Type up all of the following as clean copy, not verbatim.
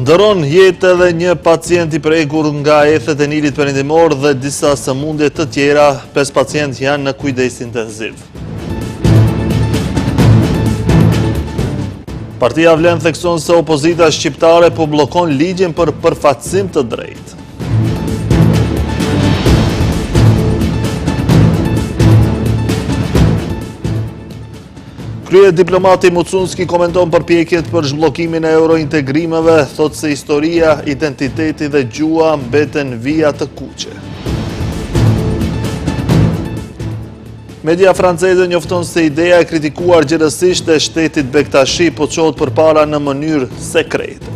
Ndëron jetë edhe një pacient I prekur nga ethet e Nilit Perëndimor dhe disa sëmundje të tjera, 5 pacient janë në kujdes intenziv. Partia Vlen thekson se opozita shqiptare po bllokon ligjin për përfaqësim të drejtë. Krye diplomati Mucunski komenton përpjekjet për zhbllokimin e eurointegrimeve, thot se historia, identiteti dhe gjua mbeten vija të kuqe. Media franceze njofton se ideja e kritikuar gjerësisht e shtetit Bektashi po qohet përpara në mënyrë sekrete.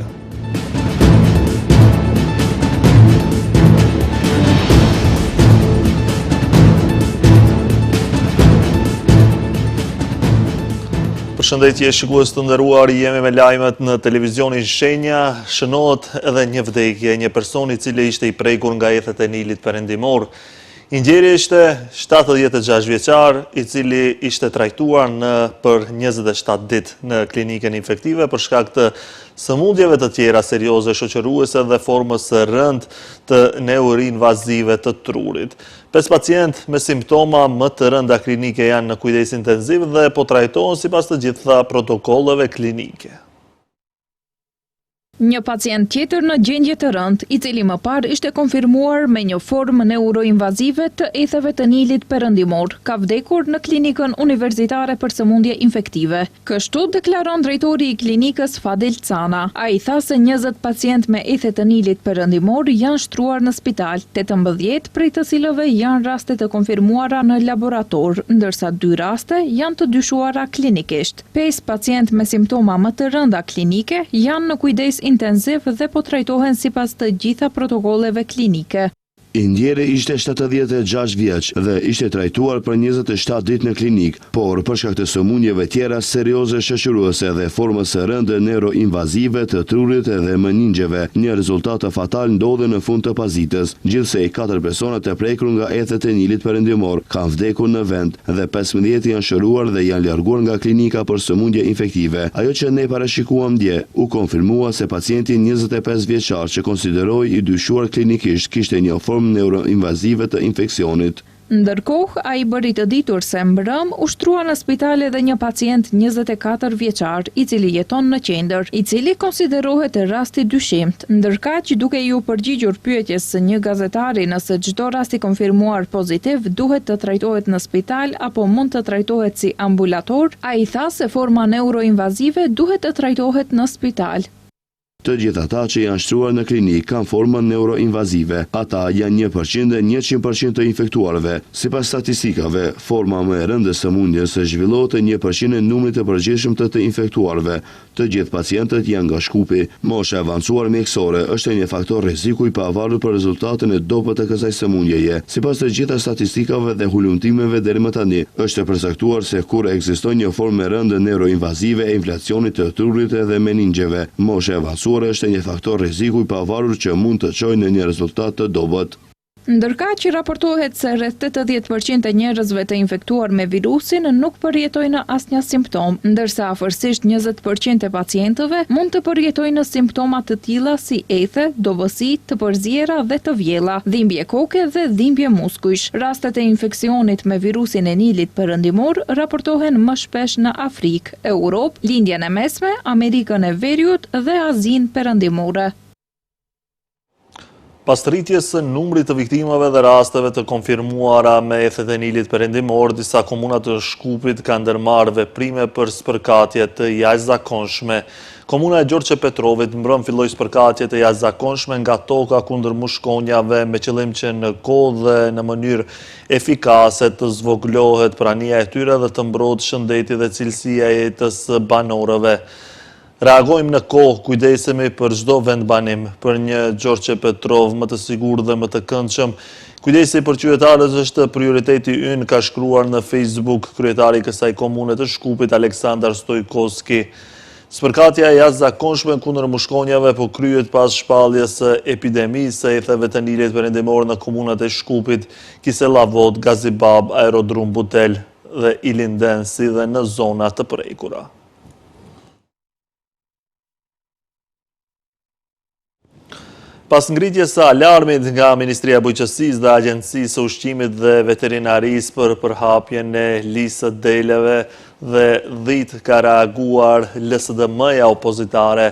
Përshëndetje shikues të nderuar, jemi me lajmet në televizionin Shenja. Shënohet edhe një vdekje, një person I cili ishte I prekur nga ethet e Nilit Perëndimor. I ngjeri ishte 76 vjeçar, I cili ishte trajtuar për 27 ditë në klinikën infektive për shkak të sëmundjeve të tjera serioze shoqëruese dhe formës së rëndë të neuroinvazive të trurit. 5 pacient me simptoma më të rënda klinike janë në kujdes intenziv dhe po trajtohen sipas të gjitha protokolleve klinike. Një pacient tjetër në gjendje të rëndë, I cili më parë ishte konfirmuar me një formë neuroinvazive të etheve të Nilit Perëndimor, ka vdekur në klinikën universitare për sëmundje infektive. Kështu deklaron drejtori I klinikës Fadil Cana. Ai tha se 20 pacient me ethe të Nilit Perëndimor janë shtruar në spital, 18 prej të cilëve janë raste të konfirmuara në laborator, ndërsa 2 raste janë të dyshuara klinikisht. 5 pacient me simptoma më të rënda klinike janë në kujdes intenziv dhe po trajtohen sipas të gjitha protokolleve klinike. I ndjeri ishte 76 vjeç dhe ishte trajtuar për 27 ditë në klinik, por për shkak të sëmundjeve tjera serioze shoqëruese dhe formës së rëndë neuroinvazive të trurit dhe meningjeve, një rezultat fatal ndodhi në fund të pazitës. Gjithsej 4 persona të prekur nga ethet e Nilit Perëndimor kanë vdekur në vend dhe 15 janë shëruar dhe janë larguar nga klinika për sëmundje infektive. Ajo që ne parashikuam dje u konfirmua se pacienti 25 vjeçar që konsideroi I dyshuar klinikisht kishte një formë neuroinvazive të infeksionit. Ndërkohë, ai bëri të ditur se mbrëm u shtrua në spital edhe një pacient 24 vjeçar, I cili jeton në qendër, I cili konsiderohet rasti dyshimt. Ndërkaq, duke ju përgjigjur pyetjes së një gazetari nëse çdo rast I konfirmuar pozitiv duhet të trajtohet në spital apo mund të trajtohet si ambulator, ai tha se forma neuroinvazive duhet të trajtohet në spital. Të gjithë ata që janë shtruar në klinik kanë formën neuroinvazive. Ata janë 1% dhe 100% të infektuarve. Sipas statistikave, forma më e rëndë e sëmundjes zhvillohet në 1% e numrit të përgjithshëm të infektuarve. Të gjithë pacientët janë nga Shkupi. Mosha e avancuar mjekësore është një faktor rreziku I pavarur për rezultatin e dobët të kësaj sëmundjeje. Sipas të gjitha statistikave dhe hulumtimeve deri më tani, është e përcaktuar se kur ekziston një formë e rëndë neuroinvazive e inflacionit të trurit dhe meningjeve, mosha e avancuar është një faktor rreziku I pavarur që mund të çojë në një rezultat të dobët. Ndërkaq raportohet se rreth 80% e njerëzve të infektuar me virusin nuk përjetojnë asnjë simptom, ndërsa afërsisht 20% e pacientëve mund të përjetojnë simptoma të tilla si ethe, dobësi, të përzjera dhe të vjella, dhimbje koke dhe dhimbje muskujsh. Rastet e infeksionit me virusin e Nilit Perëndimor raportohen më shpesh në Afrikë, Europë, Lindjen e Mesme, Amerikën e Veriut dhe Azinë Perëndimore. Pas rritjes së numrit të viktimave dhe rasteve të konfirmuara me ethet e Nilit Perëndimor, disa komuna të Shkupit kanë ndërmarrë veprime për spërkatje të jashtëzakonshme. Komuna e Gjorgje Petrovit mbrëm filloi spërkatje të jashtëzakonshme nga toka kundër mushkonjave me qëllim që në kohë dhe në mënyrë efikase të zvogëlohet prania e tyre dhe të mbrohet shëndeti dhe cilësia e jetës së banorëve. Reagojmë në kohë, kujdesemi për çdo vendbanim, për një Gjorgje Petrov më të sigurt dhe më të këndshëm. Kujdesi për qytetarët është prioriteti ynë, ka shkruar në Facebook kryetari I kësaj komune të Shkupit Aleksandar Stojkovski. Spërkatja e jashtëzakonshme kundër mushkonjave po kryhet pas shpalljes së epidemisë së etheve të Nilit Perëndimor në komunat e Shkupit, Kiselavod, Gazibab, Aerodrom Butel dhe Ilindensi dhe në zona të prekura. Pas ngritjes së alarmit nga Ministria e Bujqësisë dhe Agjencisë së Ushqimit dhe Veterinarisë për përhapjen e lisë deleve dhe 10 ka reaguar LSDM-ja opozitare.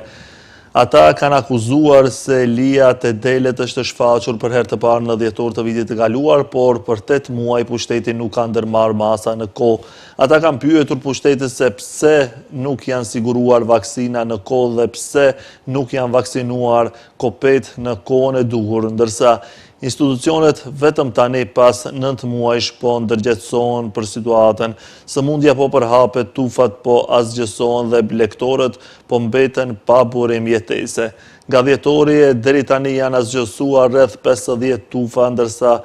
Ata kanë akuzuar se lija të delet është shfaqur për herë të parë në dhjetor të vitit të kaluar, por për 8 muaj pushteti nuk ka ndërmarrë masa në kohë. Ata kanë pyetur pushtetin se pse nuk janë siguruar vaksina në kohë dhe pse nuk janë vaksinuar kopet në kohën e duhur, ndërsa institucionet vetëm tani pas 9 muajsh po ndërgjegjësohen për situatën. Sëmundja po përhapet, tufat po asgjësohen dhe lektorët po mbeten pa burim jetese. Nga dhjetori deri tani janë asgjësuar rreth 50 tufa, ndërsa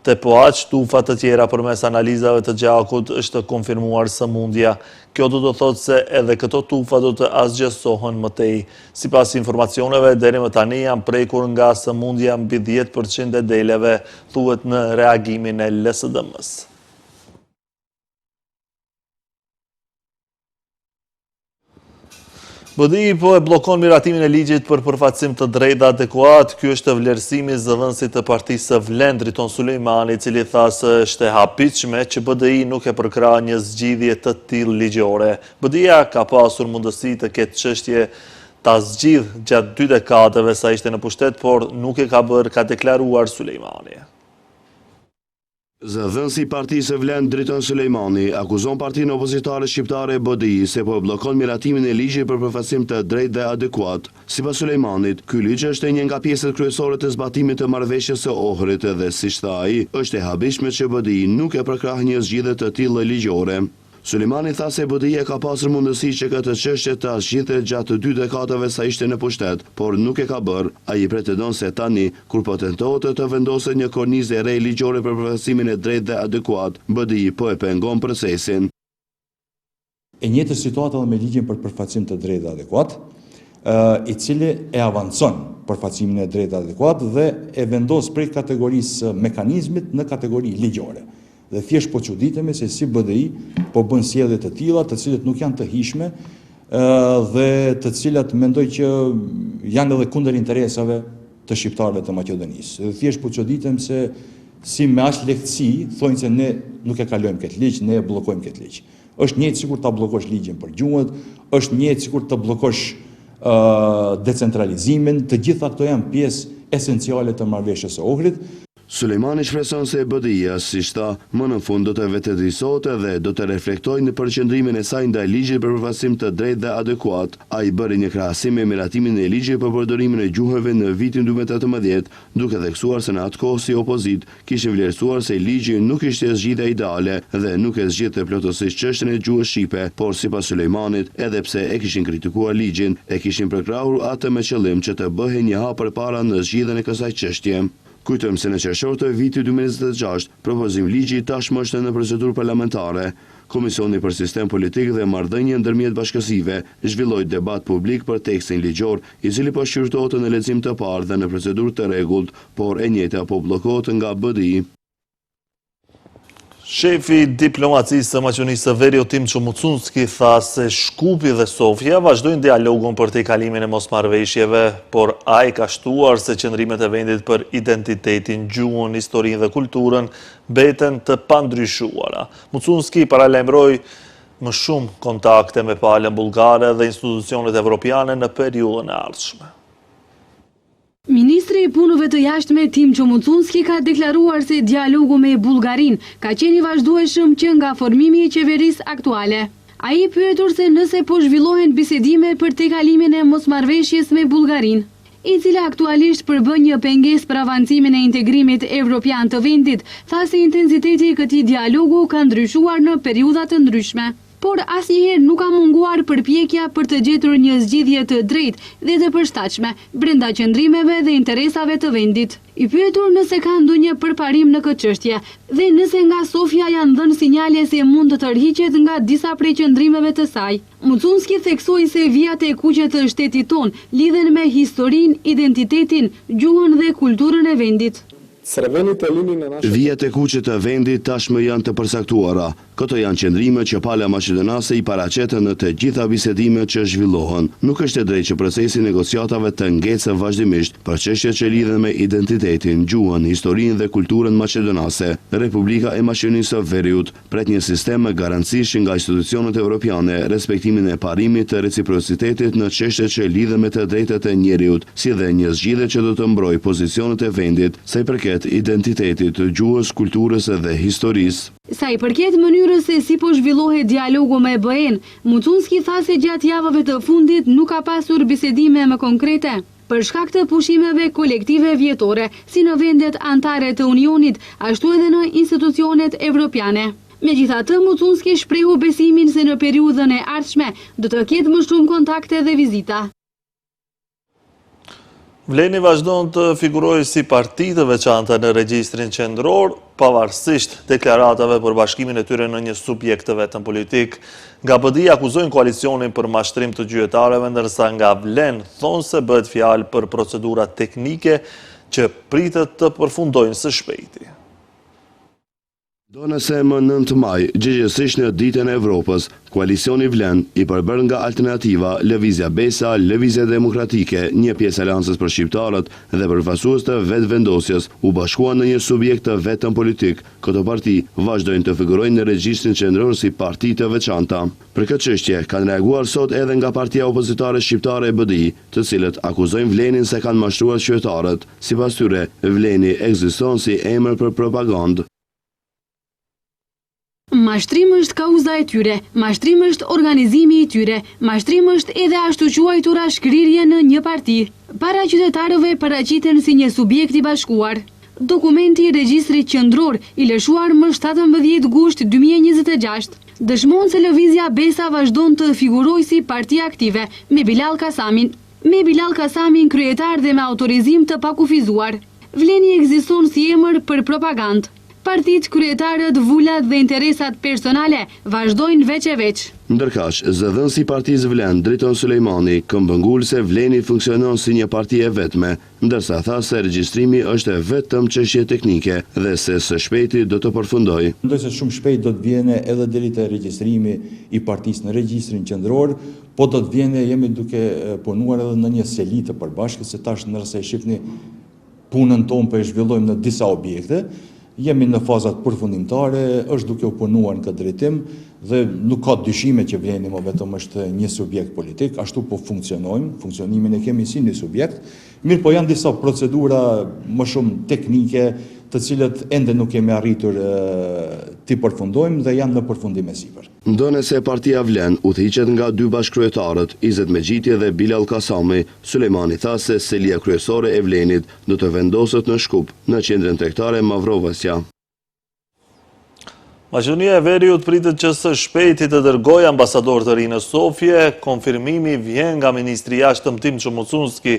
te po aq tufa të tjera përmes analizave të gjakut është konfirmuar sëmundja. Kjo do të thotë se edhe këto tufa do të asgjësohen më tej. Sipas informacioneve, deri më tani janë prekur nga sëmundja mbi 10% e deleve, thuhet në reagimin e LSDM-s. BDI po e blokon miratimin e ligjit për përfaqësim të drejtë adekuat. Ky është vlerësimi i zëdhënësit të Partisë së Vlen, Driton Sulejmani, i cili tha se është e habitshme që BDI nuk e përkra një zgjidhje të tillë ligjore. BDI-ja ka pasur mundësi të ketë çështje ta zgjidh gjatë 2 dekadave sa ishte në pushtet, por nuk e ka bërë, ka deklaruar Sulejmani. Zëdhënësi i Partisë së Vlen, Driton Sulejmani, akuzon partinë opozitare shqiptare BDI se po bllokon miratimin e ligjit për përfaqësim të drejtë dhe adekuat. Sipas Sulejmanit, ky ligj është një nga pjesët kryesore të zbatimit të marrëveshjes së Ohrit dhe siç tha ai, është e habitshme që BDI nuk e përkrah një zgjidhje të tillë ligjore. Sulejmani tha se BDI ka pasur mundësi që këtë çështje ta zgjidhte gjatë 2 dekadave sa ishte në pushtet, por nuk e ka bërë. Ai pretendon se tani, kur po tentohet të vendoset një kornizë e re ligjore për përfaqësimin e drejtë dhe adekuat, BDI po e pengon procesin. E njëjtë situatë edhe me ligjin për përfaqësim të drejtë dhe adekuat, i cili e avancon përfaqësimin e drejtë dhe adekuat dhe e vendos prej kategorisë mekanizmit në kategori ligjore. Dhe thjesht po çuditemi se si BDI po bën sjellje të tilla, të cilët nuk janë të hijshme dhe të cilat mendoj që janë edhe kundër interesave të shqiptarëve të Maqedonisë. Dhe thjesht po çuditem se si me aq lehtësi thonë se ne nuk e kalojmë këtë ligj, ne e bllokojmë këtë ligj. Është njëjtë sikur ta bllokosh ligjin për gjuhët, është njëjtë sikur të bllokosh decentralizimin, të gjitha këto janë pjesë esenciale të marrëveshjes së Ohrit. Sulejmani shpreson se BDI-ja, siç tha, më në fund do të vetëdijsohet dhe do të reflektojë në përqendrimin e saj ndaj ligjit për përfaqësim të drejtë dhe adekuat. Ai bëri një krahasim me miratimin e ligjit për përdorimin e gjuhëve në vitin 2018, duke theksuar se në atë kohë si opozit kishin vlerësuar se ligji nuk ishte zgjidhja ideale dhe nuk e zgjidhte plotësisht çështjen e gjuhës shqipe, por sipas Sulejmanit, edhe pse e kishin kritikuar ligjin, e kishin përkrahur atë me qëllim që të bëhej një hap përpara në zgjidhjen e kësaj çështje. Kujtojmë se në qershor të vitit 2026, propozim ligji tashmë është në procedurë parlamentare. Komisioni për Sistem Politik dhe Marrëdhënie Ndërmjet Bashkësive zhvilloi debat publik për tekstin ligjor, i cili po shqyrtohet në lexim të parë dhe në procedurë të rregullt, por e njëjta po bllokohet nga BDI. Shefi diplomacisë së Maqedonisë së Veriut Tim Çomucunski tha se Shkupi dhe Sofia vazhdojnë dialogun për tejkalimin e mosmarrëveshjeve, por ai ka shtuar se qëndrimet e vendit për identitetin, gjuhën, historinë dhe kulturën mbeten të pandryshuara. Mucunski paralajmëroi më shumë kontakte me palën bullgare dhe institucionet evropiane në periudhën e ardhshme. Ministri i punëve të jashtme Tim Çomucunski ka deklaruar se dialogu me Bullgarinë ka qenë i vazhdueshëm që nga formimi i qeverisë aktuale. Ai pyetur se nëse po zhvillohen bisedime për tejkalimin e mosmarrëveshjes me Bullgarinë, i cila aktualisht përbën një pengesë për avancimin e integrimit evropian të vendit, tha se intensiteti i këtij dialogu ka ndryshuar në periudha të ndryshme. Por asnjëherë nuk ka munguar përpjekja për të gjetur një zgjidhje të drejtë dhe të përshtatshme brenda qëndrimeve dhe interesave të vendit. I pyetur nëse ka ndonjë përparim në këtë çështje dhe nëse nga Sofia janë dhënë sinjale se mund të tërhiqet nga disa prej qëndrimeve të saj, Mucunski theksoi se vijat e kuqe të shtetit ton lidhen me historinë, identitetin, gjuhën dhe kulturën e vendit. Vijat e kuqe të vendit tashmë janë të përsaktuara. Këto janë qendrime që pala maqedonase i paraqeten në të gjitha bisedimet që zhvillohen. Nuk është e drejtë që procesi negociatave të ngecë vazhdimisht për çështjet që lidhen me identitetin, gjuhën, historinë dhe kulturën maqedonase. Republika e Maqedonisë së Veriut pret një sistem me garancish nga institucionet evropiane, respektimin e parimit të reciprocitetit në çështjet që lidhen me të drejtat e njeriut, si dhe një zgjidhje që do të mbrojë pozicionet e vendit sa i përket identitetit, gjuhës, kulturës dhe historisë. Sa i përket mënyrës se si po zhvillohet dialogu me BE-n, Mucunski tha se gjatë javëve të fundit nuk ka pasur bisedime më konkrete për shkak të pushimeve kolektive vjetore, si në vendet anëtare të Unionit, ashtu edhe në institucionet evropiane. Megjithatë, Mucunski shprehu besimin se në periudhën e ardhshme do të ketë më shumë kontakte dhe vizita. Vleni vazhdon të figurojë si parti të veçanta në regjistrin qendror, pavarësisht deklaratave për bashkimin e tyre në një subjekt të vetëm politik. Nga BDI akuzojnë koalicionin për mashtrim të gjyqtarëve, ndërsa nga Vlen thonë se bëhet fjalë për procedura teknike që pritet të përfundojnë së shpejti. Do nëse më 9 maj, gjithësisht në ditën e Evropës, koalicioni Vlen, i përbër nga Alternativa, Lëvizja Besa, Lëvizja Demokratike, një pjesë alansës për shqiptarët dhe përfaqësues të vetë vendosjes, u bashkuan në një subjekt të vetëm politik. Këto parti vazhdojnë të figurojnë në regjistrin qendror si parti të veçanta. Për këtë çështje kanë reaguar sot edhe nga partia opozitare shqiptare e BDI, të cilët akuzojnë Vlenin se kanë mashtruar qytetarët. Sipas tyre, Vleni ekziston si emër për propagandë. Mashtrim është kauza e tyre, mashtrim është organizimi i tyre, mashtrim është edhe ashtu quajtura shkrirje në një parti. Para qytetarëve paraqiten si një subjekt i bashkuar. Dokumenti i regjistrit qendror i lëshuar më 17 gusht 2026 dëshmon se Lëvizja Besa vazhdon të figurojë si parti aktive me Bilal Kasamin kryetar dhe me autorizim të pakufizuar. Vleni ekziston si emër për propagandë. Partit, kryetarët, vullat dhe interesat personale vazhdojnë veç e veç. Ndërkaq, zëdhënësi i partisë Vlen, Driton Sulejmani, këmbëngull se Vleni funksionon si një parti e vetme, ndërsa tha se regjistrimi është vetëm çështje teknike dhe se së shpejti do të përfundojë. Mendoj se shumë shpejt do të vjene edhe deri te regjistrimi i partisë në regjistrin qendror, po do të vjene, jemi duke punuar edhe në një seli të përbashkët, se tash nëse e shihni punën tonë po e zhvillojmë në disa objekte. Jemi në fazat përfundimtare, është duke u punuar në këtë drejtim dhe nuk ka dyshime që Vleni më vetëm është një subjekt politik, ashtu po funksionojmë, funksionimin e kemi si një subjekt, mirë po janë disa procedura më shumë teknike të cilët ende nuk kemi arritur t'i përfundojmë dhe janë në përfundim e sipër. Ndonëse partia Vlen udhëhiqet nga 2 bashkëkryetarët, Izet Megjiti dhe Bilal Kasami, Sulejmani tha se selia kryesore e Vlenit do të vendoset në Shkup, në qendrën tregtare Mavrovasja. Maqedonia e Veriut pritet që së shpejti të dërgojë ambasador të ri në Sofje. Konfirmimi vjen nga ministri i jashtëm Timço Mucunski,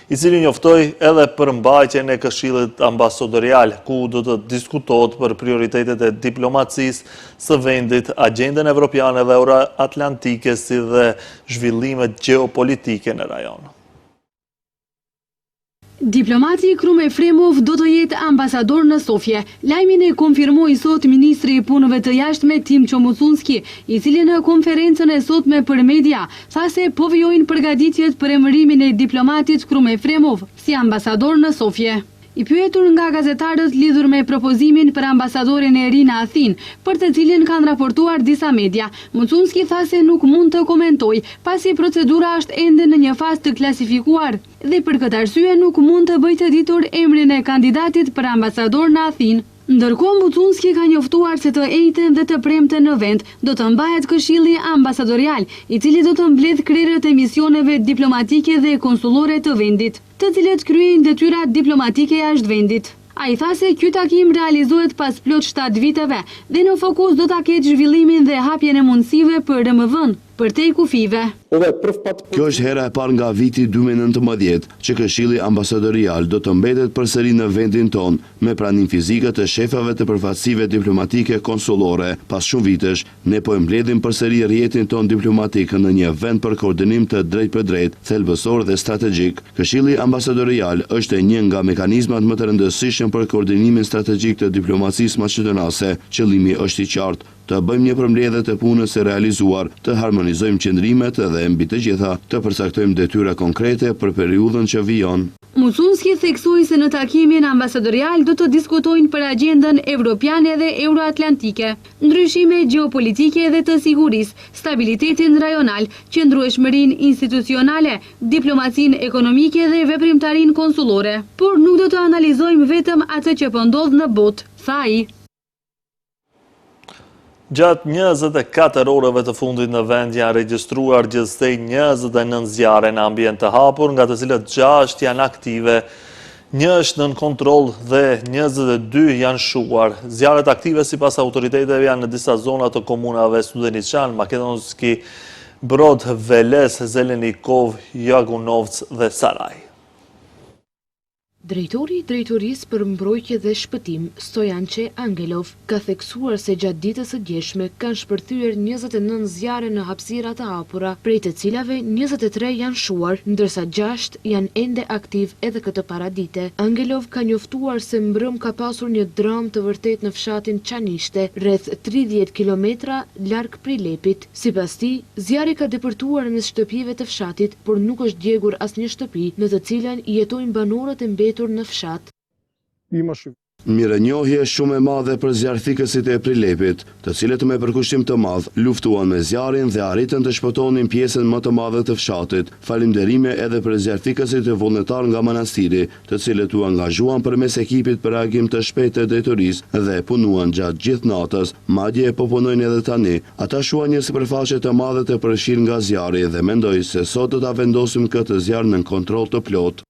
i cili njoftoi edhe përmbajtjen e këshillit ambasadorial, ku do të diskutohet për prioritetet e diplomacisë së vendit, agjendën evropiane dhe euroatlantike, si dhe zhvillimet gjeopolitike në rajon. Diplomati Krum Efremov do të jetë ambasador në Sofje. Lajmin e konfirmoi sot ministri i punëve të jashtme Timço Mucunski, i cili në konferencën e sotme për media tha se po vijojnë përgatitjet për emërimin e diplomatit Krum Efremov si ambasador në Sofje. I pyetur nga gazetarët lidhur me propozimin për ambasadorin e ri në Athinë, për të cilin kanë raportuar disa media, Mucunski tha se nuk mund të komentoj, pasi procedura është ende në një fazë të klasifikuar, dhe për këtë arsye nuk mund të bëjë të ditur emrin e kandidatit për ambasador në Athinë. Ndërkohë, Mucunski ka njoftuar se të njëjtën dhe të premten në vend do të mbahet këshilli ambasadorial, i cili do të mbledh krerët e misioneve diplomatike dhe konsullore të vendit, të cilët kryejnë detyrat diplomatike jashtë vendit. Ai tha se ky takim realizohet pas plot 7 viteve dhe në fokus do ta ketë zhvillimin dhe hapjen e mundësive për RMV-n. përtej kufive. Kjo është hera e parë nga viti 2019 që Këshilli Ambasadorial do të mbetet përsëri në vendin ton me pranim fizike të shefave të përfaqësive diplomatike konsullore. Pas shumë vitesh, ne po e mbledhim përsëri rrjetin ton diplomatik në një vend për koordinim të drejt për drejt, thelbësor dhe strategjik. Këshilli Ambasadorial është një nga mekanizmat më të rëndësishëm për koordinimin strategjik të diplomacisë maqedonase. Qëllimi është i qartë: të bëjmë një përmbledhje të punës së realizuar, të harmonizojmë qëndrimet dhe mbi të gjitha të përcaktojmë detyra konkrete për periudhën që vijon. Mucunski theksoi se në takimin ambasadorial do të diskutojnë për agjendën evropiane dhe euroatlantike, ndryshime gjeopolitike dhe të sigurisë, stabilitetin rajonal, qëndrueshmërinë institucionale, diplomacinë ekonomike dhe veprimtarinë konsullore. Por nuk do të analizojmë vetëm atë që po ndodh në botë, tha ai. Gjatë 24 orëve të fundit në vend janë regjistruar gjithsej 29 zjarre në ambient të hapur, nga të cilët 6 janë aktive, 1 është nën kontroll dhe 22 janë shuar. Zjarret aktive sipas autoriteteve janë në disa zona të komunave Studeniçan, Makedonski, Brod, Veles, Zelenikov, Jagunovc dhe Saraj. Drejtori i Drejtorisë për Mbrojtje dhe Shpëtim, Stojanče Angelov, ka theksuar se gjatë ditës së djeshme kanë shpërthyer 29 zjarre në hapësira të hapura, prej të cilave 23 janë shuar, ndërsa 6 janë ende aktiv edhe këtë paradite. Angelov ka njoftuar se mbrëm ka pasur një dram të vërtet në fshatin Çanishte, rreth 30 kilometra larg Prilepit. Sipas tij, zjarri ka depërtuar mes shtëpive të fshatit, por nuk është djegur asnjë shtëpi në të cilën jetojnë banorët e mbetur në fshat. Mirënjohje shumë e madhe për zjarrfikësit e Prilepit, të cilët me përkushtim të madh luftuan me zjarrin dhe arritën të shpëtonin pjesën më të madhe të fshatit. Falënderime edhe për zjarrfikësit e vullnetar nga manastiri, të cilët u angazhuan përmes ekipit për reagim të shpejtë të drejtorisë dhe punuan gjatë gjithë natës, madje po punojnë edhe tani. Ata shuan një sipërfaqe të madhe të përfshirë nga zjarri dhe mendoj se sot do ta vendosim këtë zjarr në kontroll të plotë.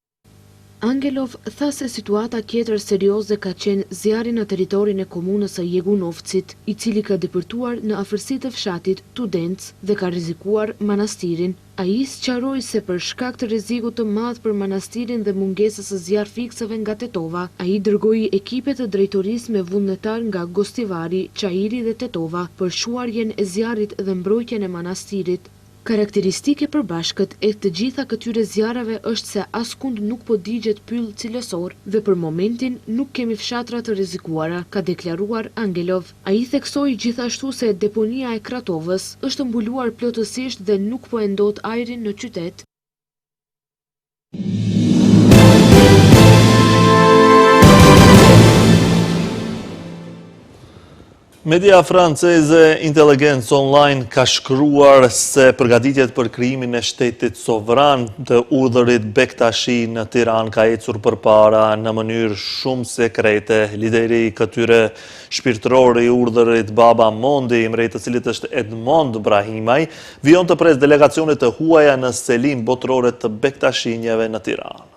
Angelov tha se situata tjetër serioze ka qenë zjarri në territorin e komunës së Jegunovcit, i cili ka depërtuar në afërsi të fshatit Tudenc dhe ka rrezikuar manastirin. Ai sqaroi se për shkak të rrezikut të madh për manastirin dhe mungesës së zjarrfiksave nga Tetova, ai dërgoi ekipe të drejtorisë me vullnetar nga Gostivari, Çairi dhe Tetova për shuarjen e zjarrit dhe mbrojtjen e manastirit. Karakteristike përbashkët e të gjitha këtyre zjarreve është se askund nuk po digjet pyll cilësor dhe për momentin nuk kemi fshatra të rrezikuara, ka deklaruar Angelov. Ai theksoi gjithashtu se deponia e Kratovës është mbuluar plotësisht dhe nuk po e ndot ajrin në qytet. Media franceze Intelligence Online ka shkruar se përgatitjet për krijimin e shtetit sovran të urdhërit Bektashi në Tiranë ka ecur përpara në mënyrë shumë sekrete. Lideri i këtyre shpirtëror i urdhërit Baba Mondi, i mrejtë të cilit është Edmond Brahimaj, vijon të pres delegacione të huaja në selim botërore të Bektashinjeve në Tiranë.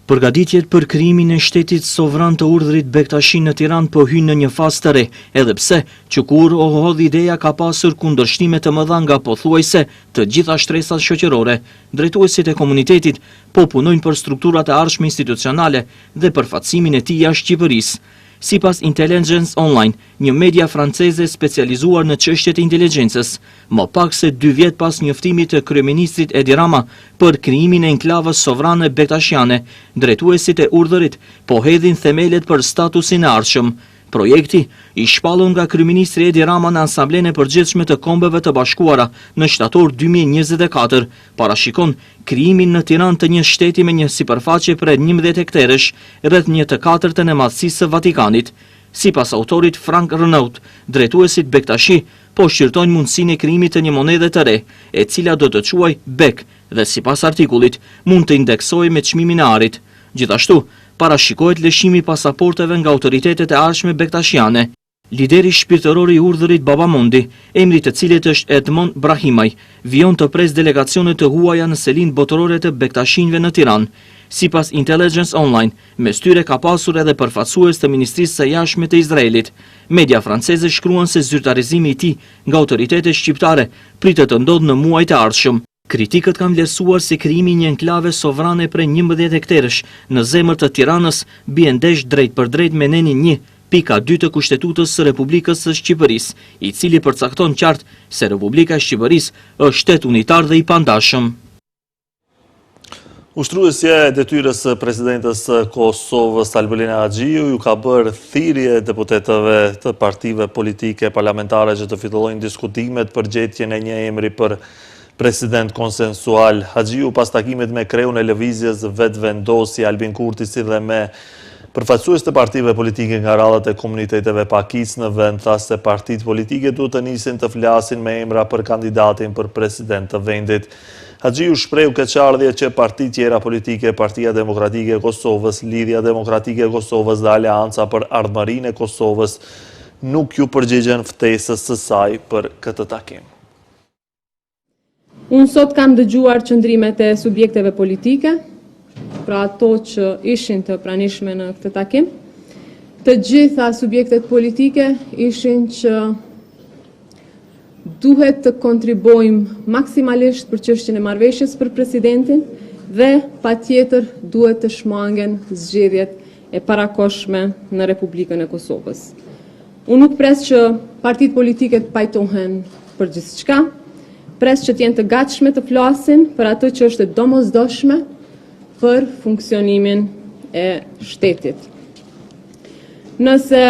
Përgatitjet për krijimin e shtetit sovran të urdhërit Bektashi në Tiranë po hynë në një fazë të re, edhe pse që kur o hodh ideja ka pasur kundërshtime të mëdha nga pothuajse të gjitha shtresat shoqërore. Drejtuesit e komunitetit po punojnë për strukturat e ardhshme institucionale dhe për fatësimin e tij jashtë Shqipërisë. Sipas Intelligence Online, një media franceze specializuar në çështjet e inteligjencës, më pak se 2 vjet pas njoftimit të kryeministrit Edi Rama për krijimin e enklavës sovrane bektashiane, drejtuesit e urdhërit po hedhin themelet për statusin e ardhshëm. Projekti i shpallur nga kryeministri Edi Rama në Asamblenë e Përgjithshme të Kombeve të Bashkuara në shtator 2024 parashikon krijimin në Tiranë të një shteti me një sipërfaqe prej 11 hektarësh, rreth 1/4 e madhësisë së Vatikanit. Sipas autorit Frank Renaud, drejtuesit Bektashi po shqyrtojnë mundësinë e krijimit të një monedhe të re, e cila do të quajë Bek dhe sipas artikullit mund të indeksohej me çmimin e arit. Gjithashtu, parashikohet lëshimi i pasaporteve nga autoritetet e ardhshme bektashiane. Lideri shpirtëror i urdhërit Baba Mondi, emri të cilit është Edmond Brahimaj, vijon të pres delegacione të huaja në selin botërore të bektashinjve në Tiranë. sipas Intelligence Online. Mes tyre ka pasur edhe përfaqësues të Ministrisë së Jashtme të Izraelit. Media franceze shkruan se zyrtarizimi i tij nga autoritetet shqiptare pritet të ndodhë në muajt e ardhshëm. Kritikët kanë vlerësuar se krijimi i një enklave sovrane prej 11 hektarësh në zemër të Tiranës bie ndesh drejt për drejt me nenin 1.2 të Kushtetutës së Republikës së Shqipërisë, i cili përcakton qartë se Republika e Shqipërisë është shtet unitar dhe i pandashëm. Ushtruesja e detyrës së presidentes së Kosovës Albelina Haxhiu ju ka bërë thirrje deputetëve të partive politike parlamentare që të fillojnë diskutimet për gjetjen e një emri për president konsensual. Haxhiu pas takimit me kreun e lëvizjes vetvendosi Albin Kurtisi dhe me përfaqësues të partive politike nga radhat e komuniteteve pakicë në vend, tha se partitë politike duhet të nisin të flasin me emra për kandidatin për president të vendit. Haxhiu shprehu keqardhje që partitë tjera politike, Partia Demokratike e Kosovës, Lidhja Demokratike e Kosovës dhe Aleanca për Ardhmërinë e Kosovës nuk ju përgjigjen ftesës së saj për këtë takim. Unë sot kam dëgjuar qëndrimet e subjekteve politike, pra ato që ishin të pranishme në këtë takim. Të gjitha subjektet politike ishin që duhet të kontribojmë maksimalisht për çështjen e marrëveshjes për presidentin dhe patjetër duhet të shmangen zgjedhjet e parakohshme në Republikën e Kosovës. Unë nuk pres që partitë politike të pajtohen për gjithçka, pres që t'jenë të gatshme të flasin për atë që është e domosdoshme për funksionimin e shtetit. Nëse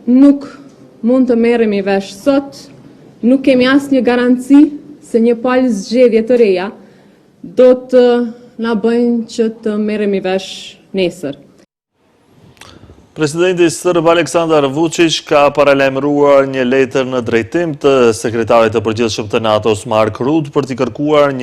nuk mund të merremi vesh sot, nuk kemi asnjë garanci se një palë zgjedhje të reja do të na bëjnë që të merremi vesh nesër. Presidenti Sërb Aleksandar Vučić ka paralajmëruar një letër në drejtim të sekretarit të përgjithshëm të NATO-s Mark Rutte për t'i kërkuar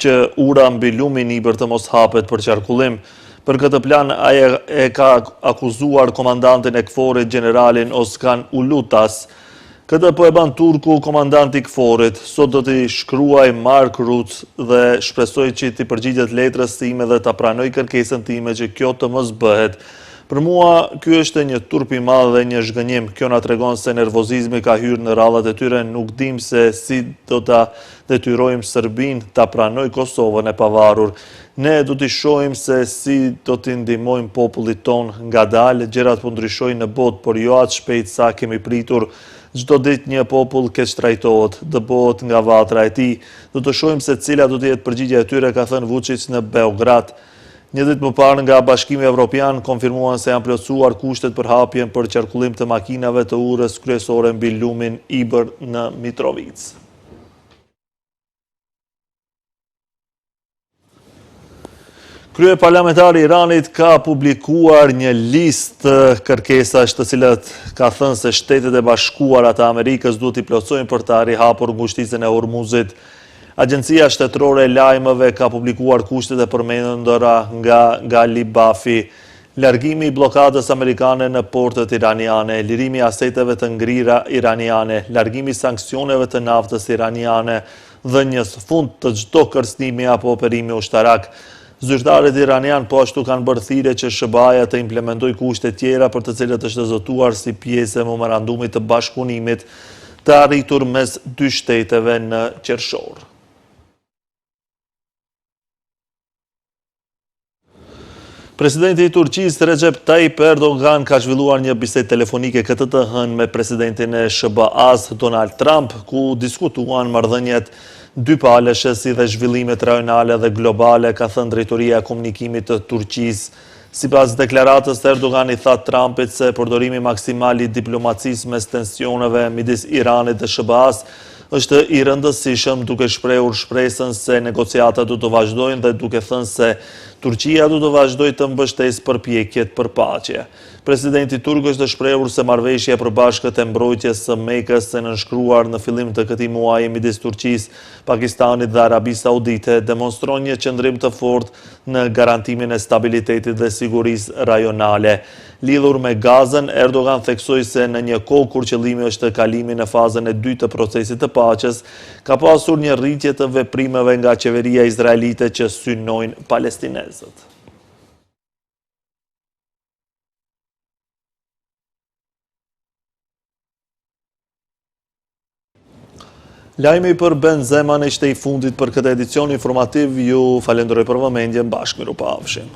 që ura mbi lumin Ibër të mos hapet për qarkullim. Për këtë plan, ai e ka akuzuar komandantin e KFOR-it generalin Oskan Ulutas. Këtë po e ban turku komandanti i KFOR-it. Sot do t'i shkruaj Mark Rutte dhe shpresoj që t'i përgjigjet letrës time dhe t'a pranoj kërkesën time që kjo të mos bëhet. Për mua, ky është një turp i madh dhe një zhgënjim. Kjo na tregon se nervozizmi ka hyrë në radhat e tyre, nuk dim se si do ta detyrojmë Serbinë ta pranoj Kosovën e pavarur. Ne do t'i shohim se si do t'i ndihmojmë popullit ton ngadalë, gjërat po ndryshojnë në botë, por jo aq shpejt sa kemi pritur. Çdo ditë një popull keq trajtohet, dëbohet nga vatra e tij. Do të shohim se cila do të jetë përgjigjja e tyre, ka thënë Vučić në Beograd. Një ditë më parë nga Bashkimi Evropian konfirmuan se janë plotësuar kushtet për hapjen për qarkullim të makinave të urës kryesore mbi lumin Ibër në Mitrovic. Kryeparlamentari i Iranit ka publikuar një listë kërkesash të cilat ka thënë se Shtetet e Bashkuara të Amerikës duhet t'i plotësojnë për të rihapur ngushticën e Hormuzit. Agjencia Shtetërore e Lajmeve ka publikuar kushtet e përmendura nga Gali Bafi, largimi i blokadës amerikane në portet iraniane, lirimi i aseteve të ngrira iraniane, largimi i sanksioneve të naftës iraniane dhe një fund të çdo kërcënimi apo operimi ushtarak. Zyrtarët iranian po ashtu kanë bërë thirrje që SBA-ja të implementojë kushte tjera për të cilët është zotuar si pjesë e memorandumit të bashkëpunimit të arritur mes dy shteteve në qershor. Presidenti i Turqisë Recep Tayyip Erdogan ka zhvilluar një bisedë telefonike këtë të hënë me presidentin e SBA-s Donald Trump, ku diskutuan marrëdhëniet dypaleshe si dhe zhvillimet rajonale dhe globale, ka thënë drejtoria e komunikimit të Turqisë. Sipas deklaratës, Erdogan i tha Trumpit se përdorimi maksimal i diplomacisë mes tensioneve midis Iranit dhe SBA-s është i rëndësishëm, duke shprehur shpresën se negociatat do të vazhdojnë dhe duke thënë se Turqia do të vazhdojë të mbështesë përpjekjet për paqe. Presidenti turk është shprehur se marrëveshja e përbashkët e mbrojtjes së Mekës së nënshkruar në fillim të këtij muaji midis Turqisë, Pakistanit dhe Arabisë Saudite demonstron një qëndrim të fortë në garantimin e stabilitetit dhe sigurisë rajonale. Lidhur me Gazën, Erdogan theksoi se në një kohë kur qëllimi është kalimi në fazën e dytë të procesit të paqes, ka pasur një rritje të veprimeve nga qeveria izraelite që synojnë palestinezët. Lajmi për Benzeman ishte i fundit për këtë edicion informativ, ju falenderoj për vëmendjen, bashkë mirupafshim.